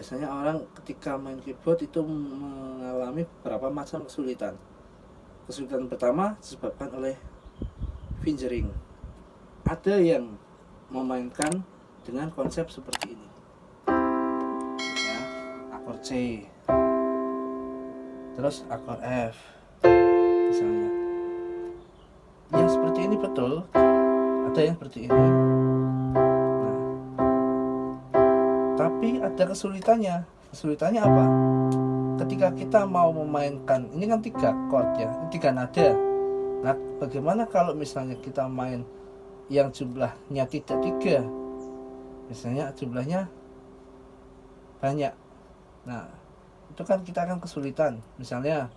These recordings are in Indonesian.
biasanya orang ketika main keyboard itu mengalami beberapa macam kesulitan. Kesulitan pertama disebabkan oleh fingering. Ada yang memainkan dengan konsep seperti ini, ya, akor C, terus akor F, misalnya. Yang seperti ini betul, ada yang seperti ini. Nah, tapi ada kesulitannya. Kesulitannya apa? Ketika kita mau memainkan, ini kan 3 chord ya, 3 nada. Nah, bagaimana kalau misalnya kita main yang jumlahnya tidak 3, misalnya jumlahnya banyak. Nah, itu kan kita akan kesulitan. Misalnya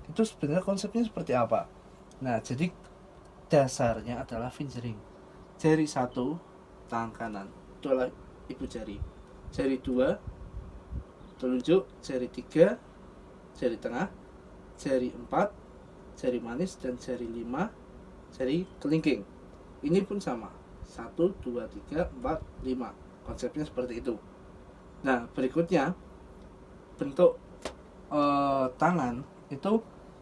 itu sebenarnya konsepnya seperti apa? Nah, jadi dasarnya adalah fingering. Jari 1 tangan kanan itu adalah ibu jari. Jari 2 telunjuk, jari 3 jari tengah, jari 4 jari manis, dan jari 5 jari kelingking. Ini pun sama, 1, 2, 3, 4, 5. Konsepnya seperti itu. Nah, berikutnya bentuk tangan itu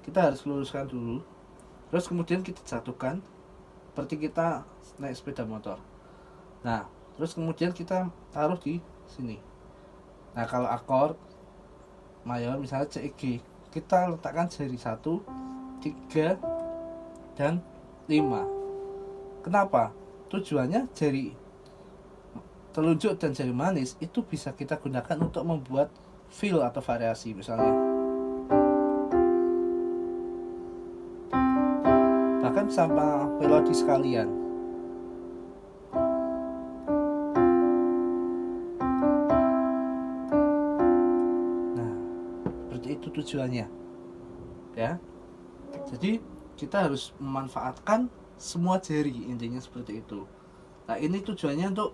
kita harus luruskan dulu, terus kemudian kita jatuhkan seperti kita naik sepeda motor. Nah, terus kemudian kita taruh di sini. Nah, kalau akord mayor misalnya C, G, kita letakkan jari 1, 3, dan 5. Kenapa? Tujuannya jari telunjuk dan jari manis itu bisa kita gunakan untuk membuat feel atau variasi, misalnya bahkan sama melodi sekalian. Nah, seperti itu tujuannya, ya. Jadi kita harus memanfaatkan semua jari, intinya seperti itu. Nah, ini tujuannya untuk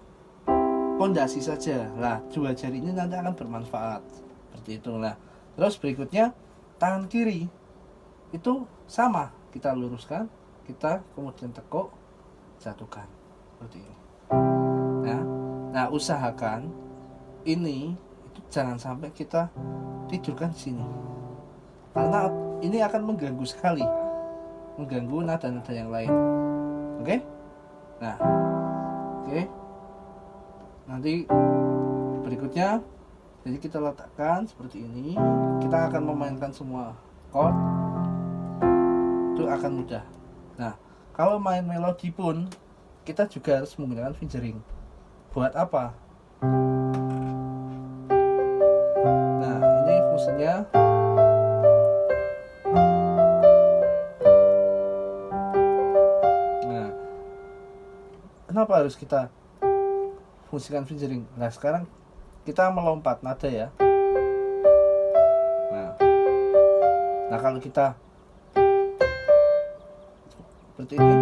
pondasi saja. Lah, 2 jari ini nanti akan bermanfaat seperti itu. Nah, terus berikutnya tangan kiri itu sama, kita luruskan, kita kemudian tekuk, jatuhkan seperti ini. Nah, usahakan ini itu jangan sampai kita tidurkan di sini, karena ini akan mengganggu sekali, mengganggu nada-nada yang lain. Oke? Nah, oke. Nanti berikutnya, jadi kita letakkan seperti ini. Kita akan memainkan semua chord, itu akan mudah. Nah, kalau main melodi pun kita juga harus menggunakan fingering. Buat apa? Nah, ini fungsinya. Nah, kenapa harus kita fungsikan fingering? Nah, sekarang kita melompat nada ya. Nah, kalau kita seperti ini,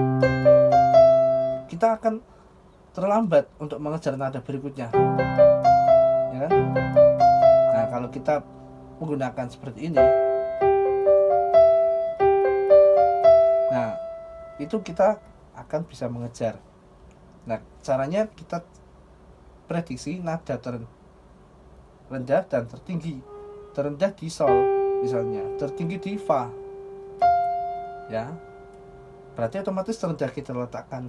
kita akan terlambat untuk mengejar nada berikutnya, ya kan? Nah, kalau kita menggunakan seperti ini, nah itu kita akan bisa mengejar. Nah, caranya kita prediksi nada terendah dan tertinggi. Terendah di sol misalnya, tertinggi di fa, ya. Berarti otomatis terendah kita letakkan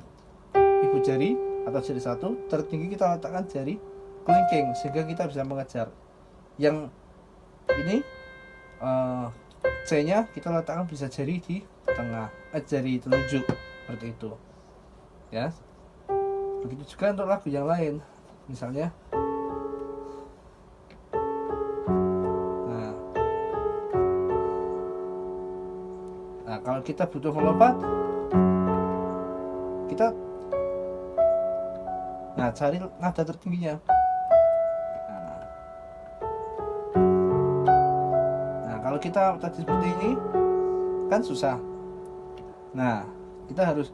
ibu jari atau jari 1, tertinggi kita letakkan jari kelingking, sehingga kita bisa mengejar. Yang ini C nya kita letakkan bisa jari di tengah, jari telunjuk, seperti itu, ya. Begitu juga untuk lagu yang lain, misalnya. Nah, kalau kita butuh melompat, kita cari nada tertingginya. Nah, kalau kita tadi seperti ini kan susah. Nah, kita harus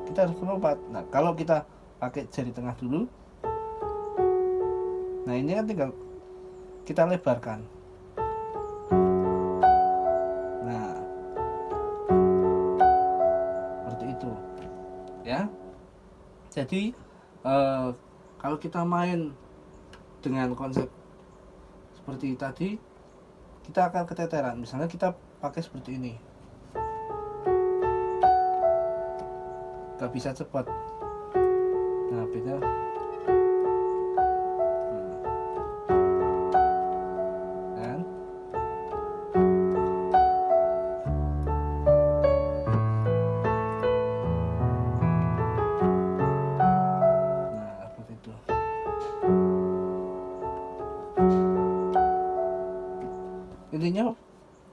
kita harus melompat. Nah, kalau kita pakai jari tengah dulu, Nah ini kan tinggal kita lebarkan. Nah seperti itu ya. Jadi kalau kita main dengan konsep seperti tadi, kita akan keteteran. Misalnya kita pakai seperti ini, gak bisa cepat. Nah beda. Kan? Nah seperti itu. Intinya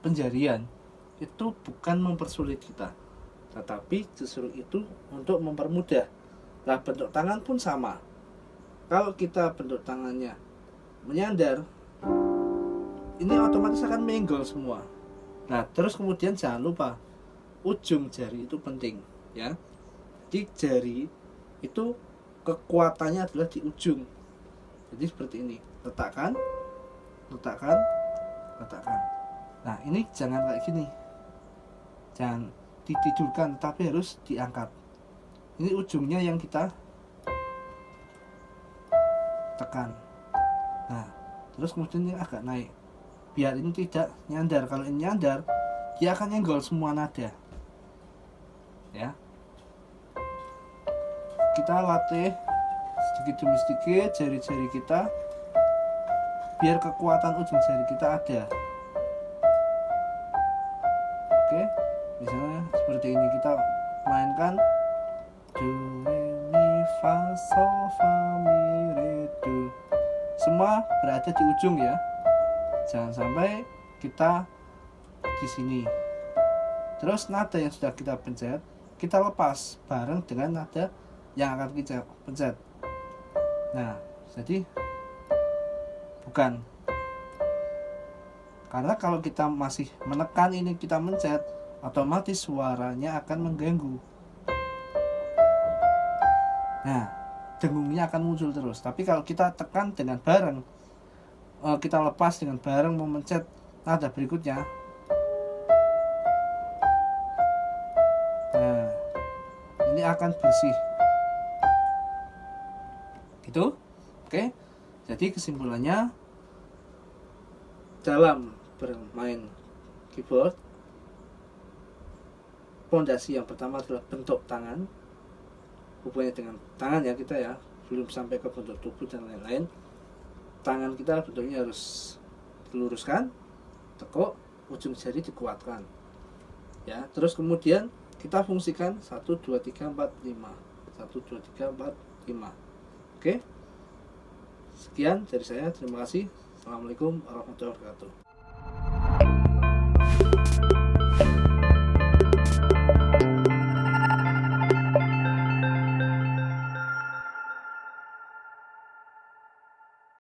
penjarian itu bukan mempersulit kita, tetapi justru itu untuk mempermudah. Nah bentuk tangan pun sama. Kalau kita bentuk tangannya menyandar, ini otomatis akan menggol semua. Nah terus kemudian jangan lupa ujung jari itu penting ya. Di jari itu kekuatannya adalah di ujung. Jadi seperti ini, letakkan, letakkan, letakkan. Nah ini jangan kayak gini, jangan ditidurkan, tapi harus diangkat. Ini ujungnya yang kita tekan. Nah terus kemudian ini agak naik, biar ini tidak nyandar. Kalau ini nyandar, dia akan nyenggol semua nada ya. Kita latih sedikit demi sedikit jari-jari kita, biar kekuatan ujung jari kita ada. Oke, misalnya seperti ini kita mainkan do re mi fa sol fa mi re do, semua berada di ujung ya. Jangan sampai kita di sini. Terus nada yang sudah kita pencet, kita lepas bareng dengan nada yang akan kita pencet. Nah, jadi bukan, karena kalau kita masih menekan ini, kita mencet, otomatis suaranya akan mengganggu. Nah, dengungnya akan muncul terus. Tapi kalau kita tekan dengan bareng, kita lepas dengan bareng memencet nada berikutnya, nah ini akan bersih gitu. Oke, jadi kesimpulannya dalam bermain keyboard, pondasi yang pertama adalah bentuk tangan, hubungannya dengan tangan ya kita ya, belum sampai ke bentuk tubuh dan lain-lain. Tangan kita bentuknya harus diluruskan, tekuk, ujung jari dikuatkan ya. Terus kemudian kita fungsikan 1, 2, 3, 4, 5 1, 2, 3, 4, 5. Oke, sekian dari saya, terima kasih. Assalamualaikum warahmatullahi wabarakatuh.